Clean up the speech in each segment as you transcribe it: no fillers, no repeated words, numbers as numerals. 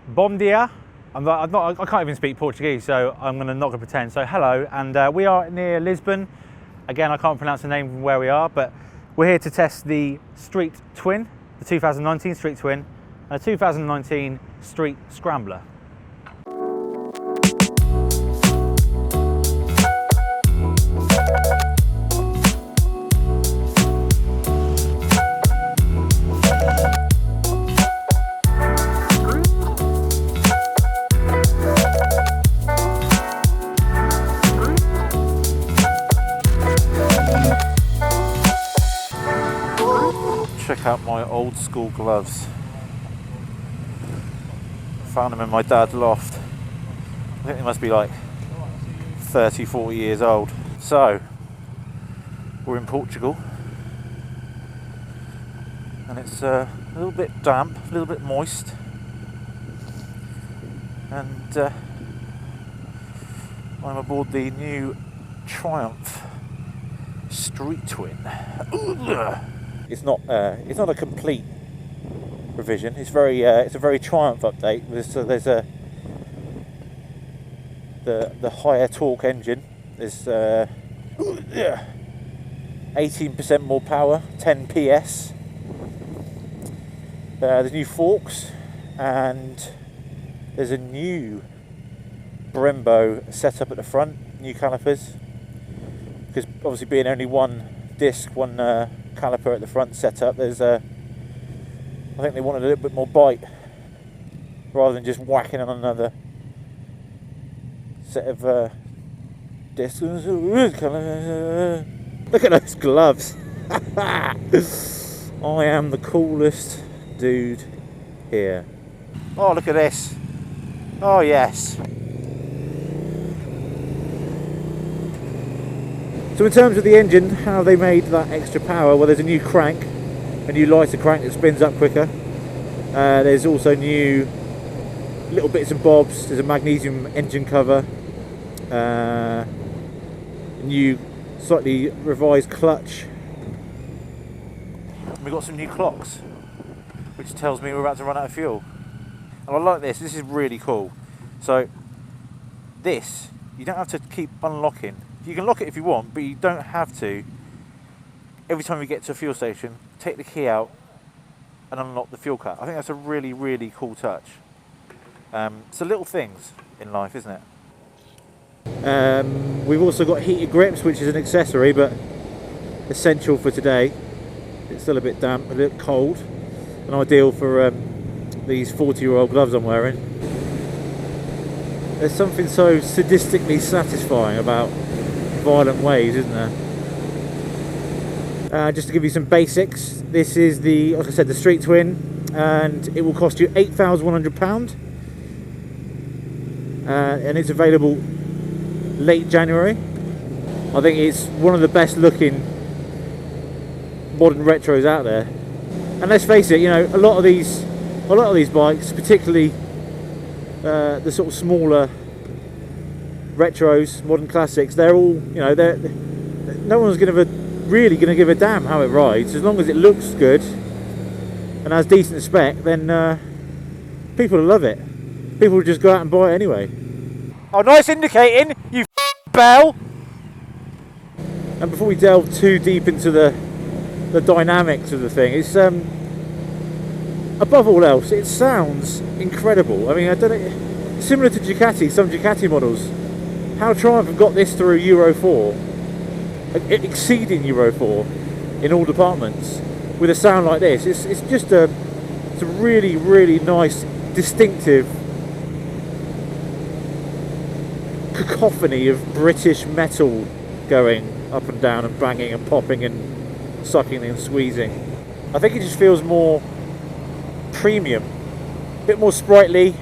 Bom dia. I can't even speak Portuguese, so I'm not going to pretend. So hello, and we are near Lisbon. Again, I can't pronounce the name of where we are, but we're here to test the Street Twin, the 2019 Street Twin, and the 2019 Street Scrambler. Check out my old school gloves. Found them in my dad's loft. I think they must be like 30, 40 years old. So, we're in Portugal. And it's a little bit damp, a little bit moist. And I'm aboard the new Triumph Street Twin. It's not a complete revision. It's a very Triumph update. There's the higher torque engine. There's 18% more power, 10 PS. There's new forks, and there's a new Brembo setup at the front, new calipers. Because obviously being only one disc, one caliper at the front setup, there's I think they wanted a little bit more bite rather than just whacking on another set of discs. Look at those gloves. I am the coolest dude here. Oh, look at this. Oh yes. So in terms of the engine, how they made that extra power, well, there's a new crank, a new lighter crank that spins up quicker. There's also new little bits and bobs. There's a magnesium engine cover, a new slightly revised clutch. We've got some new clocks, which tells me we're about to run out of fuel. And I like this. This is really cool. So this, you don't have to keep unlocking. You can lock it if you want, but you don't have to. Every time you get to a fuel station, take the key out and unlock the fuel cap. I think that's a really, really cool touch. So little things in life, isn't it? We've also got heated grips, which is an accessory, but essential for today. It's still a bit damp, a bit cold, and ideal for these 40-year-old gloves I'm wearing. There's something so sadistically satisfying about violent waves, isn't there? Just to give you some basics, this is like I said, the Street Twin, and it will cost you £8,100, and it's available late January. I think it's one of the best looking modern retros out there. And let's face it, you know, a lot of these bikes, particularly the sort of smaller retros, modern classics, they're all, you know, no one's really going to give a damn how it rides. As long as it looks good and has decent spec, then people will love it. People will just go out and buy it anyway. Oh, nice indicating, you bell! And before we delve too deep into the dynamics of the thing, it's above all else, it sounds incredible. I mean, I don't know, similar to Ducati, some Ducati models. How Triumph have got this through Euro 4, exceeding Euro 4 in all departments, with a sound like this. It's just it's a really, really nice, distinctive cacophony of British metal going up and down and banging and popping and sucking and squeezing. I think it just feels more premium, a bit more sprightly,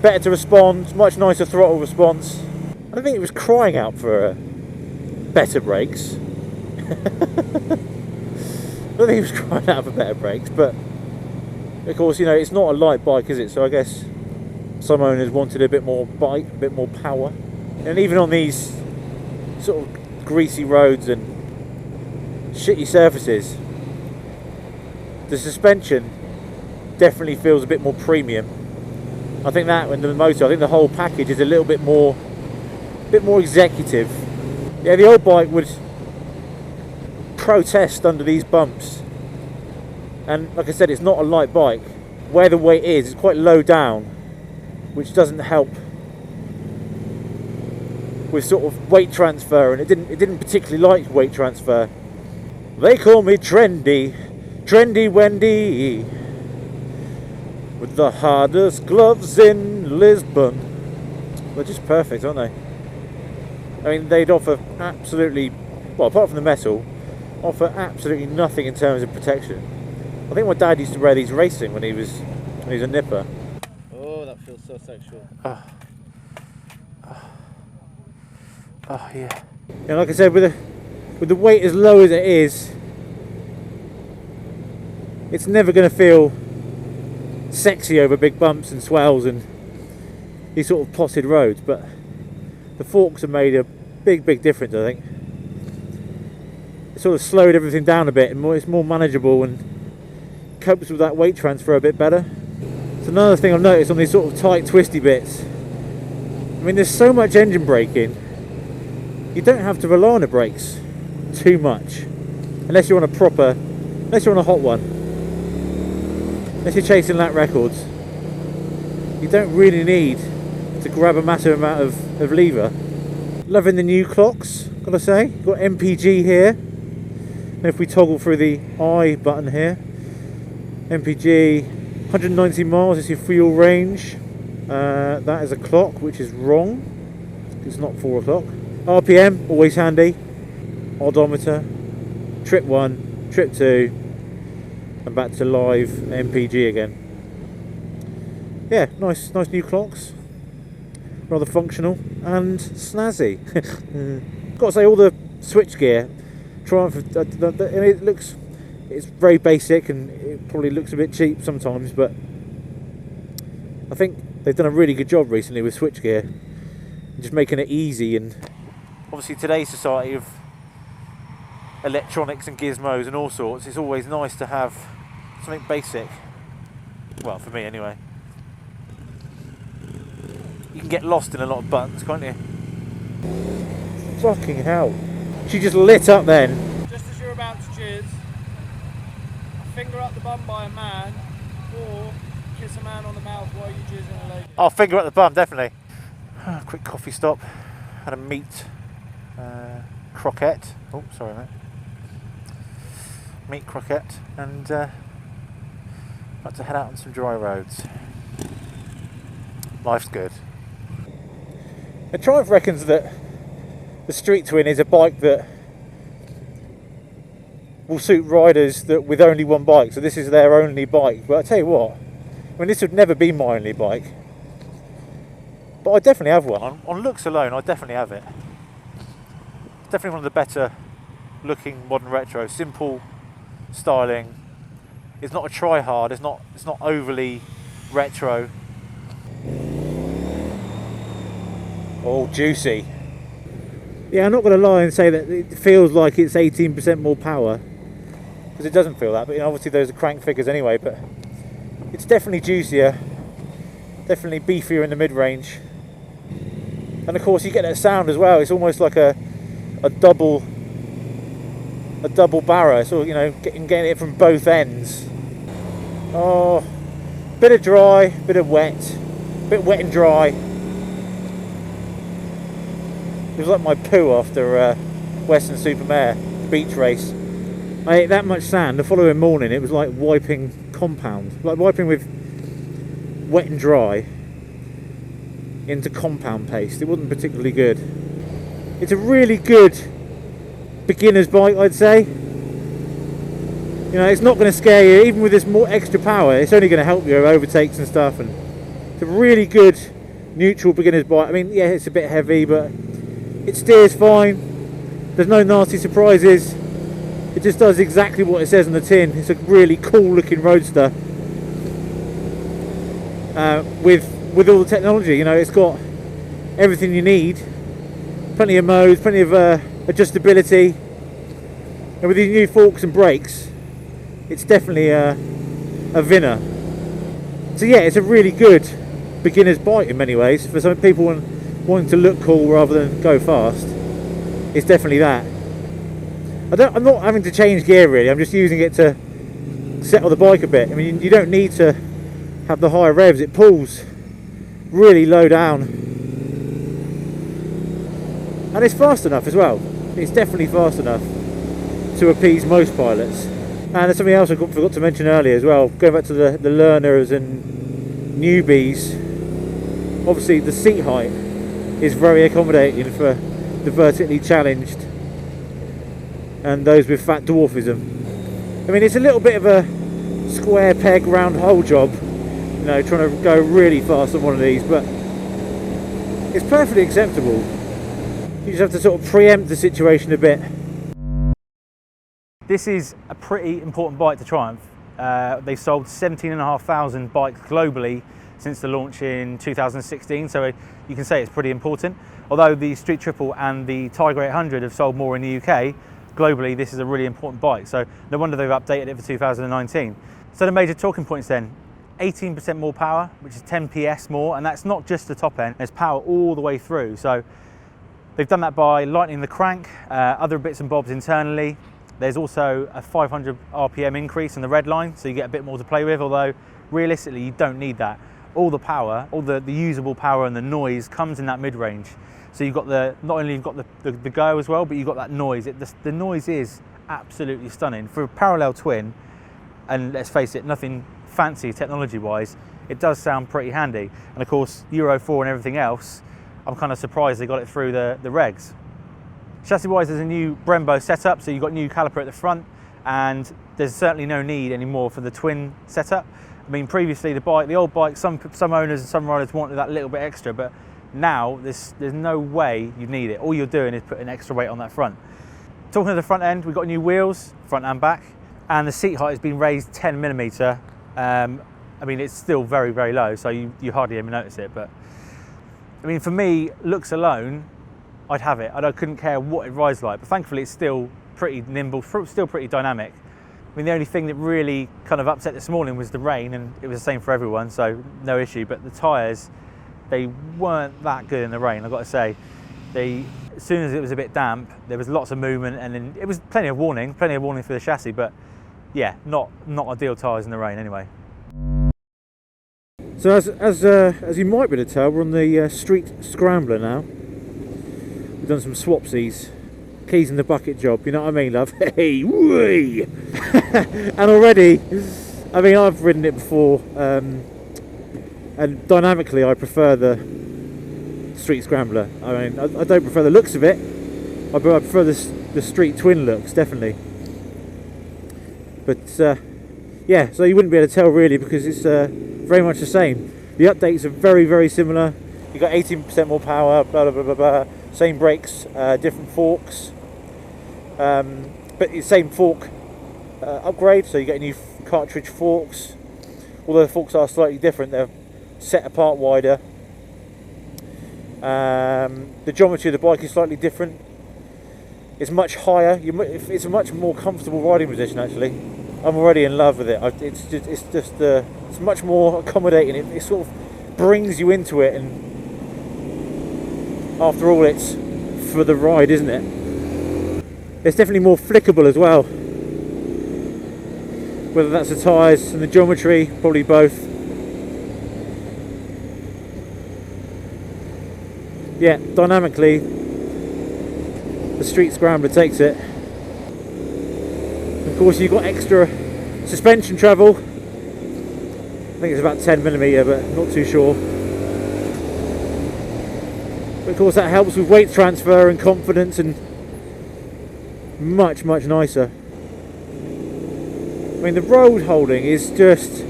better to respond, much nicer throttle response. I think it was crying out for better brakes. I don't think it was crying out for better brakes, but of course, you know, it's not a light bike, is it? So I guess some owners wanted a bit more bite, a bit more power. And even on these sort of greasy roads and shitty surfaces, the suspension definitely feels a bit more premium. I think that and the motor, I think the whole package is a little bit more executive. Yeah, the old bike would protest under these bumps, and like I said, it's not a light bike. Where the weight is, it's quite low down, which doesn't help with sort of weight transfer, and it didn't particularly like weight transfer. They call me trendy Wendy, with the hardest gloves in Lisbon. They're just perfect, aren't they? I mean, they'd offer absolutely, well, apart from the metal, offer absolutely nothing in terms of protection. I think my dad used to wear these racing when he was a nipper. Oh, that feels so sexual. Oh yeah. And like I said, with the weight as low as it is, it's never going to feel sexy over big bumps and swells and these sort of potted roads. But the forks have made a big difference, I think. It sort of slowed everything down a bit, and it's more manageable and copes with that weight transfer a bit better. It's another thing I've noticed on these sort of tight, twisty bits. I mean, there's so much engine braking. You don't have to rely on the brakes too much, unless you're on a hot one, unless you're chasing lap records. You don't really need to grab a massive amount of lever. Loving the new clocks, gotta say. Got MPG here, and if we toggle through the I button here, MPG 190 miles is your fuel range. That is a clock, which is wrong. It's not 4 o'clock. RPM, always handy. Odometer, trip 1, trip 2, and back to live MPG again. Yeah, nice new clocks. Rather functional and snazzy. Got to say, all the switchgear, Triumph, it's very basic and it probably looks a bit cheap sometimes, but I think they've done a really good job recently with switchgear, just making it easy. And obviously today's society of electronics and gizmos and all sorts, it's always nice to have something basic. Well, for me anyway. You can get lost in a lot of buttons, can't you? Fucking hell. She just lit up then. Just as you're about to jizz, a finger up the bum by a man, or kiss a man on the mouth while you jizz in a lady. Oh, finger up the bum, definitely. Quick coffee stop. Had a meat croquette. Oh, sorry mate. Meat croquette, and about to head out on some dry roads. Life's good. The Triumph reckons that the Street Twin is a bike that will suit riders that with only one bike, so this is their only bike. But I tell you what, I mean, this would never be my only bike, but I definitely have one. On looks alone, I definitely have it. It's definitely one of the better looking modern retro. Simple styling. It's not a try-hard. It's not overly retro. Oh, juicy. Yeah, I'm not going to lie and say that it feels like it's 18% more power, because it doesn't feel that, but you know, obviously those are crank figures anyway, but it's definitely juicier, definitely beefier in the mid-range, and of course you get that sound as well. It's almost like a double barrow, so you know, getting it from both ends. Oh, bit of dry, bit of wet, bit wet and dry. It was like my poo after Western Supermare beach race. I ate that much sand. The following morning it was like wiping compound, like wiping with wet and dry into compound paste. It wasn't particularly good. It's a really good beginner's bike, I'd say. You know, it's not going to scare you, even with this more extra power. It's only going to help you with overtakes and stuff, and it's a really good neutral beginner's bike. I mean, yeah, it's a bit heavy, but it steers fine. There's no nasty surprises. It just does exactly what it says on the tin. It's a really cool looking roadster with all the technology. You know, it's got everything you need. Plenty of modes, plenty of adjustability, and with these new forks and brakes, it's definitely a winner. So yeah, it's a really good beginner's bike in many ways. For some people wanting to look cool rather than go fast, it's definitely that. I'm not having to change gear really, I'm just using it to settle the bike a bit. I mean, you don't need to have the higher revs, it pulls really low down. And it's fast enough as well. It's definitely fast enough to appease most pilots. And there's something else I forgot to mention earlier as well, going back to the learners and newbies. Obviously the seat height is very accommodating for the vertically challenged and those with fat dwarfism. I mean, it's a little bit of a square peg round hole job, you know, trying to go really fast on one of these, but it's perfectly acceptable. You just have to sort of preempt the situation a bit. This is a pretty important bike to Triumph. They've sold 17,500 bikes globally since the launch in 2016, so you can say it's pretty important. Although the Street Triple and the Tiger 800 have sold more in the UK, globally this is a really important bike, so no wonder they've updated it for 2019. So the major talking points then: 18% more power, which is 10 PS more, and that's not just the top end, there's power all the way through. So they've done that by lightening the crank, other bits and bobs internally. There's also a 500 RPM increase in the red line, so you get a bit more to play with, although realistically you don't need that. All the power, all the usable power and the noise comes in that mid-range. So you've got not only you've got the go as well, but you've got that noise. The noise is absolutely stunning. For a parallel twin, and let's face it, nothing fancy technology-wise, it does sound pretty handy. And of course, Euro 4 and everything else, I'm kind of surprised they got it through the regs. Chassis-wise, there's a new Brembo setup, so you've got new caliper at the front, and there's certainly no need anymore for the twin setup. I mean, previously the old bike, some owners and some riders wanted that little bit extra, but now there's no way you need it. All you're doing is putting extra weight on that front. Talking to the front end, we've got new wheels, front and back, and the seat height has been raised 10mm. I mean, it's still very, very low, so you hardly even notice it, but I mean, for me, looks alone, I'd have it. I couldn't care what it rides like, but thankfully it's still pretty nimble, still pretty dynamic. I mean, the only thing that really kind of upset this morning was the rain, and it was the same for everyone, so no issue. But the tyres, they weren't that good in the rain, I've got to say. As soon as it was a bit damp, there was lots of movement, and then it was plenty of warning for the chassis, but yeah, not ideal tyres in the rain anyway. So as you might be able to tell, we're on the Street Scrambler now. We've done some swapsies, keys in the bucket job, you know what I mean, love? Hey, whee! And already, I mean, I've ridden it before, and dynamically I prefer the Street Scrambler. I mean, I don't prefer the looks of it, I prefer the Street Twin looks, definitely. But yeah, so you wouldn't be able to tell really, because it's very much the same. The updates are very, very similar. You've got 18% more power, blah, blah, blah, blah, blah. Same brakes, different forks, but the same fork upgrade, so you get new cartridge forks, although the forks are slightly different, they're set apart wider. The geometry of the bike is slightly different, it's much higher, it's a much more comfortable riding position actually. I'm already in love with it. It's much more accommodating, it sort of brings you into it, and after all, it's for the ride, isn't it? It's definitely more flickable as well. Whether that's the tyres and the geometry, probably both. Yeah, dynamically, the Street Scrambler takes it. Of course, you've got extra suspension travel. I think it's about 10mm, but not too sure. But of course that helps with weight transfer and confidence, and much nicer. I mean, the road holding is just,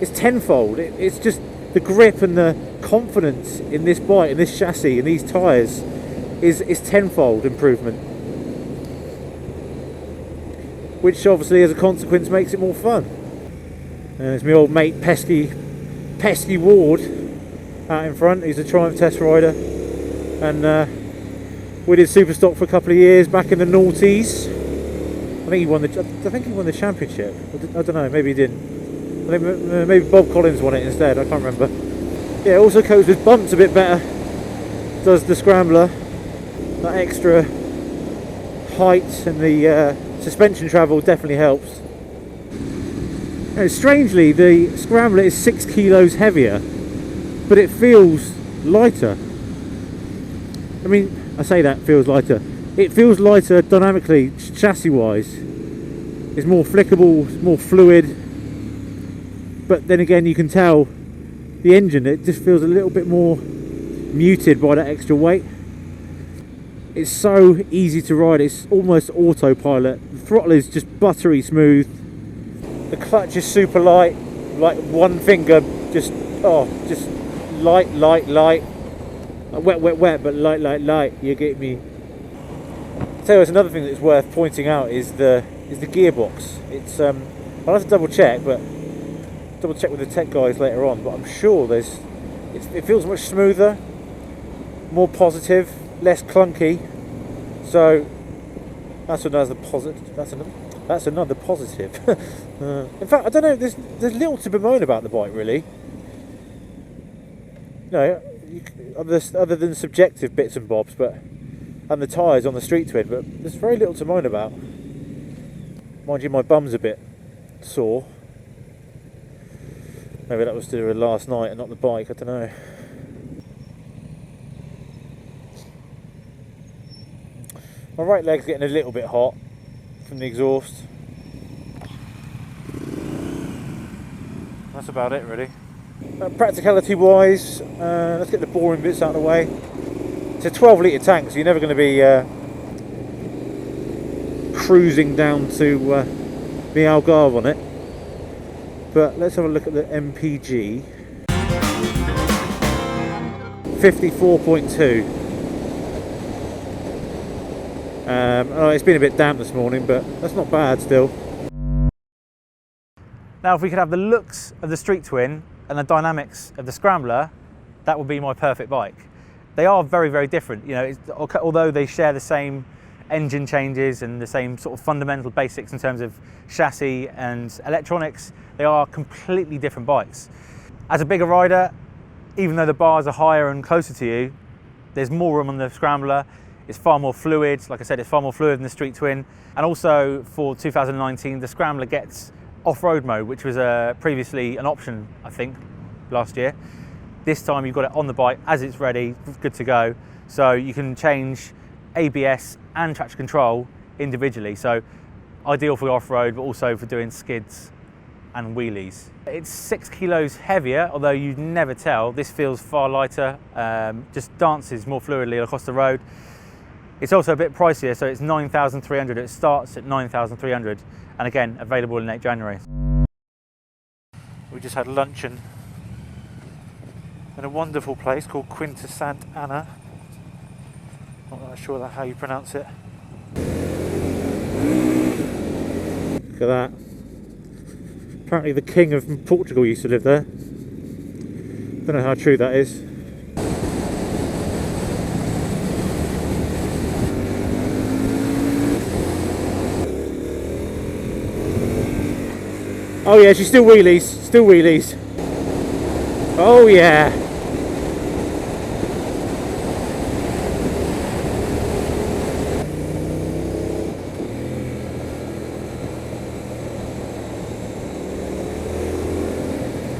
it's tenfold. It's just the grip and the confidence in this bike, in this chassis, in these tyres is tenfold improvement, which obviously as a consequence makes it more fun. And there's my old mate pesky Ward out in front. He's a Triumph test rider, and we did super stock for a couple of years back in the noughties. I think he won the championship. I don't know, maybe he didn't. I think maybe Bob Collins won it instead, I can't remember. Yeah, it also copes with bumps a bit better, does the Scrambler. That extra height and the suspension travel definitely helps. Now, strangely, the Scrambler is 6 kilos heavier, but it feels lighter. I mean, I say that feels lighter. It feels lighter dynamically, chassis wise. It's more flickable, it's more fluid. But then again, you can tell the engine, it just feels a little bit more muted by that extra weight. It's so easy to ride, it's almost autopilot. The throttle is just buttery smooth. The clutch is super light, like one finger, just light. Wet, but light, you get me. So there's another thing that's worth pointing out is the gearbox. It's I'll have to double check with the tech guys later on, but I'm sure it feels much smoother, more positive, less clunky. So that's another positive. That's another positive. In fact, I don't know. There's little to bemoan about the bike, really. No, other than subjective bits and bobs, and the tyres on the Street Twin, but there's very little to moan about. Mind you, my bum's a bit sore. Maybe that was to do with last night and not the bike, I don't know. My right leg's getting a little bit hot from the exhaust. That's about it, really. Practicality wise, let's get the boring bits out of the way. It's a 12 litre tank, so you're never going to be cruising down to the Algarve on it. But let's have a look at the MPG. 54.2. It's been a bit damp this morning, but that's not bad still. Now, if we could have the looks of the Street Twin and the dynamics of the Scrambler, that would be my perfect bike. They are very, very different. You know, although they share the same engine changes and the same sort of fundamental basics in terms of chassis and electronics, they are completely different bikes. As a bigger rider, even though the bars are higher and closer to you, there's more room on the Scrambler. It's far more fluid. Like I said, it's far more fluid than the Street Twin. And also for 2019, the Scrambler gets off-road mode, which was previously an option, I think, last year. This time you've got it on the bike as it's ready, good to go. So you can change ABS and traction control individually. So ideal for off-road, but also for doing skids and wheelies. It's 6 kilos heavier, although you'd never tell. This feels far lighter, just dances more fluidly across the road. It's also a bit pricier, so it's 9,300. It starts at 9,300, and again, available in late January. We just had luncheon in a wonderful place called Quinta Sant Anna. Not sure that's how you pronounce it. Look at that. Apparently the king of Portugal used to live there. Don't know how true that is. Oh yeah, she's still wheelies, Oh yeah.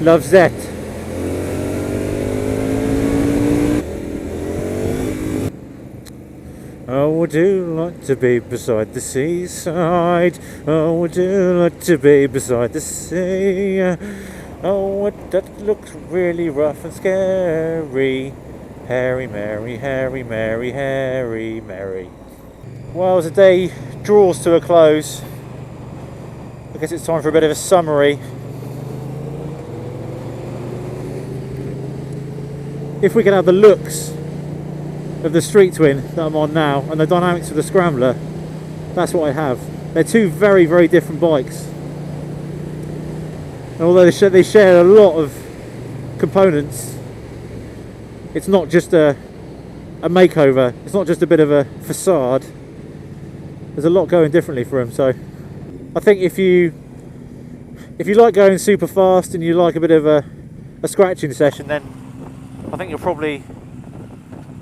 Loves that. Oh, I do like to be beside the seaside. Oh, I do like to be beside the sea. Oh, that looks really rough and scary. Harry, Mary, Harry, Mary, Harry, Mary. Well, as the day draws to a close, I guess it's time for a bit of a summary. If we can have the looks of the Street Twin that I'm on now and the dynamics of the Scrambler, that's what I have. They're two very, very different bikes. And although they share a lot of components, it's not just a makeover, it's not just a bit of a facade. There's a lot going differently for them. So I think if you like going super fast and you like a bit of a scratching session, then I think you'll probably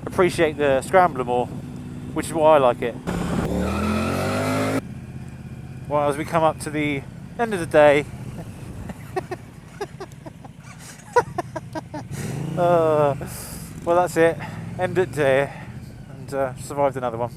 appreciate the Scrambler more, which is why I like it. Well, as we come up to the end of the day, well, that's it. End it there, and survived another one.